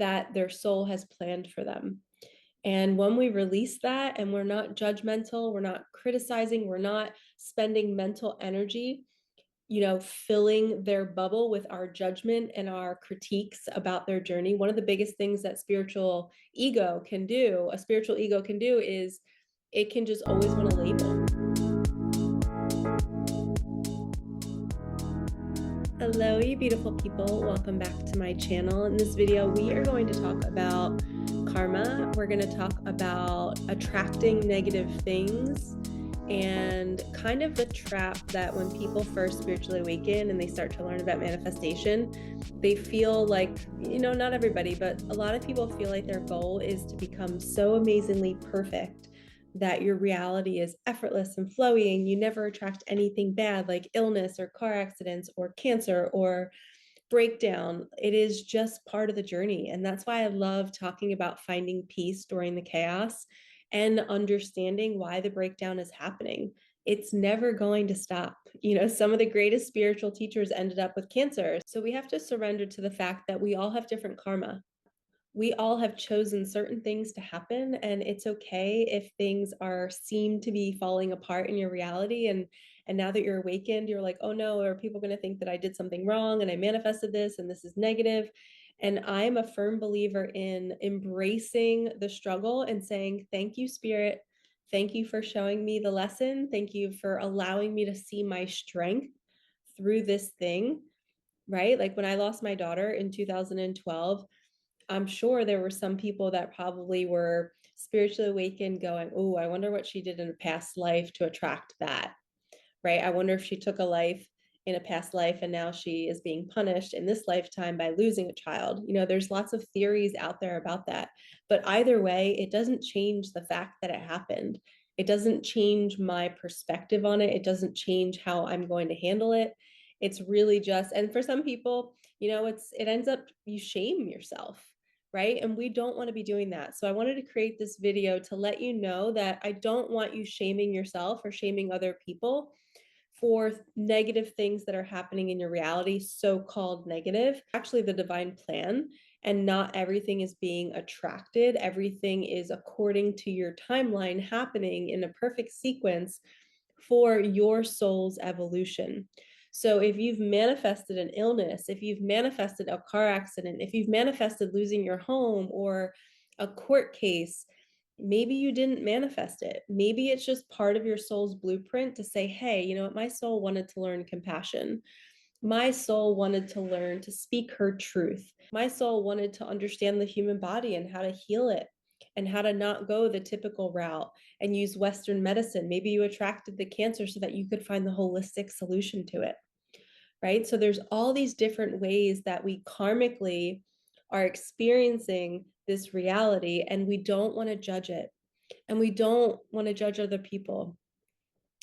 that their soul has planned for them. And when we release that and we're not judgmental, we're not criticizing, we're not spending mental energy, filling their bubble with our judgment and our critiques about their journey. One of the biggest things that a spiritual ego can do is it can just always want to label. Hello, you beautiful people. Welcome back to my channel. In this video, we are going to talk about karma. We're going to talk about attracting negative things and kind of the trap that when people first spiritually awaken and they start to learn about manifestation, they feel like, not everybody, but a lot of people feel like their goal is to become so amazingly perfect that your reality is effortless and flowy and you never attract anything bad like illness or car accidents or cancer or breakdown. It is just part of the journey. And that's why I love talking about finding peace during the chaos and understanding why the breakdown is happening. It's never going to stop. Some of the greatest spiritual teachers ended up with cancer. So we have to surrender to the fact that we all have different karma. We all have chosen certain things to happen, and it's okay if things seem to be falling apart in your reality, and now that you're awakened, you're like, oh no, are people going to think that I did something wrong and I manifested this and this is negative? And I'm a firm believer in embracing the struggle and saying, thank you, spirit. Thank you for showing me the lesson. Thank you for allowing me to see my strength through this thing, right? Like when I lost my daughter in 2012, I'm sure there were some people that probably were spiritually awakened going, oh, I wonder what she did in a past life to attract that, right? I wonder if she took a life in a past life and now she is being punished in this lifetime by losing a child. There's lots of theories out there about that. But either way, it doesn't change the fact that it happened. It doesn't change my perspective on it. It doesn't change how I'm going to handle it. It's really just, and for some people, it ends up you shame yourself, right? And we don't want to be doing that. So I wanted to create this video to let you know that I don't want you shaming yourself or shaming other people for negative things that are happening in your reality, so-called negative, actually the divine plan, and not everything is being attracted. Everything is according to your timeline happening in a perfect sequence for your soul's evolution. So if you've manifested an illness, if you've manifested a car accident, if you've manifested losing your home or a court case, maybe you didn't manifest it. Maybe it's just part of your soul's blueprint to say, hey, you know what? My soul wanted to learn compassion. My soul wanted to learn to speak her truth. My soul wanted to understand the human body and how to heal it and how to not go the typical route and use Western medicine. Maybe you attracted the cancer so that you could find the holistic solution to it, right? So there's all these different ways that we karmically are experiencing this reality, and we don't want to judge it. And we don't want to judge other people.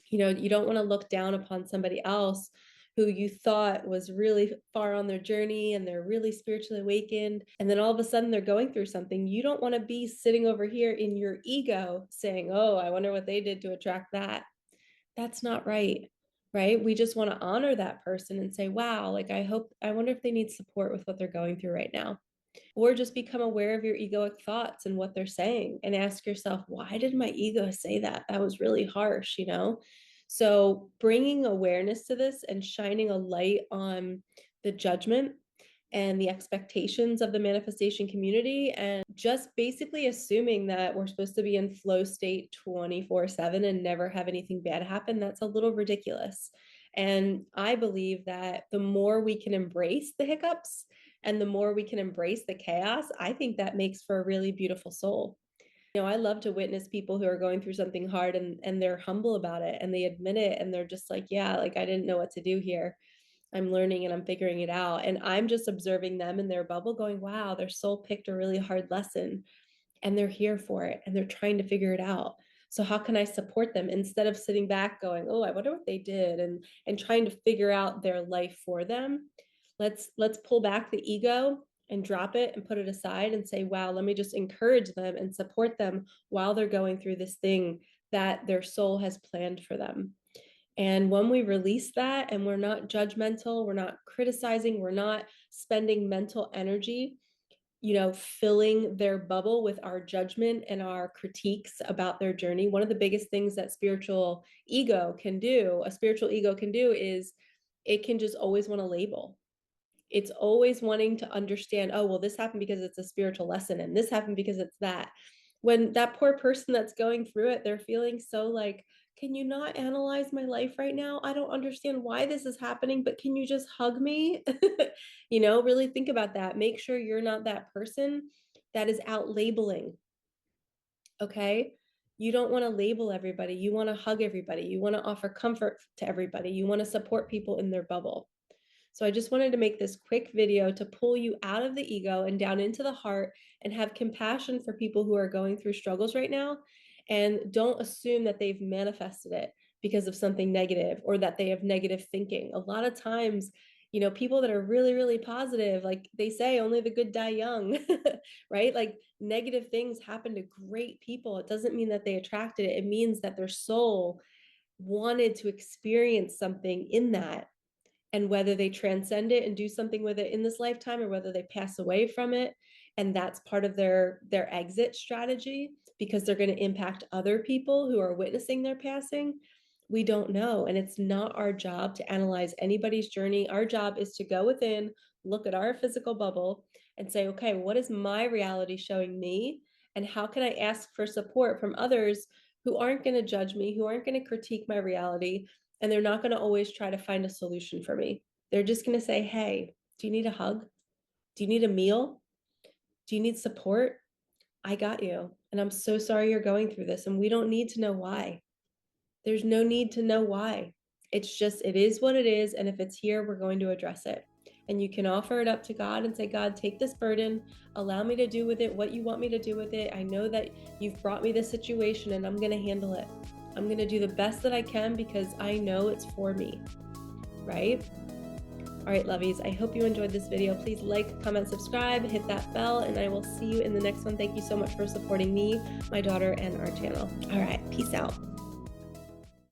You don't want to look down upon somebody else who you thought was really far on their journey and they're really spiritually awakened. And then all of a sudden they're going through something. You don't want to be sitting over here in your ego saying, oh, I wonder what they did to attract that. That's not right. Right. We just want to honor that person and say, wow, like, I wonder if they need support with what they're going through right now. Or just become aware of your egoic thoughts and what they're saying and ask yourself, why did my ego say that? That was really harsh. So bringing awareness to this and shining a light on the judgment and the expectations of the manifestation community, and just basically assuming that we're supposed to be in flow state 24/7 and never have anything bad happen, that's a little ridiculous. And I believe that the more we can embrace the hiccups and the more we can embrace the chaos, I think that makes for a really beautiful soul. I love to witness people who are going through something hard and they're humble about it and they admit it and they're just like, yeah, like I didn't know what to do here. I'm learning and I'm figuring it out. And I'm just observing them in their bubble going, wow, their soul picked a really hard lesson and they're here for it and they're trying to figure it out. So how can I support them instead of sitting back going, oh, I wonder what they did and trying to figure out their life for them. Let's pull back the ego and drop it and put it aside and say, wow, let me just encourage them and support them while they're going through this thing that their soul has planned for them. And when we release that and we're not judgmental, we're not criticizing, we're not spending mental energy filling their bubble with our judgment and our critiques about their journey. One of the biggest things that a spiritual ego can do is it can just always want to label. It's always wanting to understand, oh, well, this happened because it's a spiritual lesson, and this happened because it's that. When that poor person that's going through it, they're feeling so like, can you not analyze my life right now? I don't understand why this is happening, but can you just hug me? Really think about that. Make sure you're not that person that is out labeling. Okay. You don't want to label everybody. You want to hug everybody. You want to offer comfort to everybody. You want to support people in their bubble. So I just wanted to make this quick video to pull you out of the ego and down into the heart and have compassion for people who are going through struggles right now. And don't assume that they've manifested it because of something negative or that they have negative thinking. A lot of times, people that are really, really positive, like they say, only the good die young, right? Like negative things happen to great people. It doesn't mean that they attracted it. It means that their soul wanted to experience something in that, and whether they transcend it and do something with it in this lifetime or whether they pass away from it, and that's part of their exit strategy because they're going to impact other people who are witnessing their passing, we don't know. And it's not our job to analyze anybody's journey. Our job is to go within, look at our physical bubble and say, okay, what is my reality showing me, and how can I ask for support from others who aren't going to judge me, who aren't going to critique my reality, and they're not going to always try to find a solution for me. They're just going to say, hey, do you need a hug? Do you need a meal? Do you need support? I got you. And I'm so sorry you're going through this. And we don't need to know why. There's no need to know why. It's just, it is what it is. And if it's here, we're going to address it. And you can offer it up to God and say, God, take this burden, allow me to do with it what you want me to do with it. I know that you've brought me this situation and I'm going to handle it. I'm going to do the best that I can because I know it's for me, right? All right, lovies, I hope you enjoyed this video. Please like, comment, subscribe, hit that bell, and I will see you in the next one. Thank you so much for supporting me, my daughter, and our channel. All right, peace out.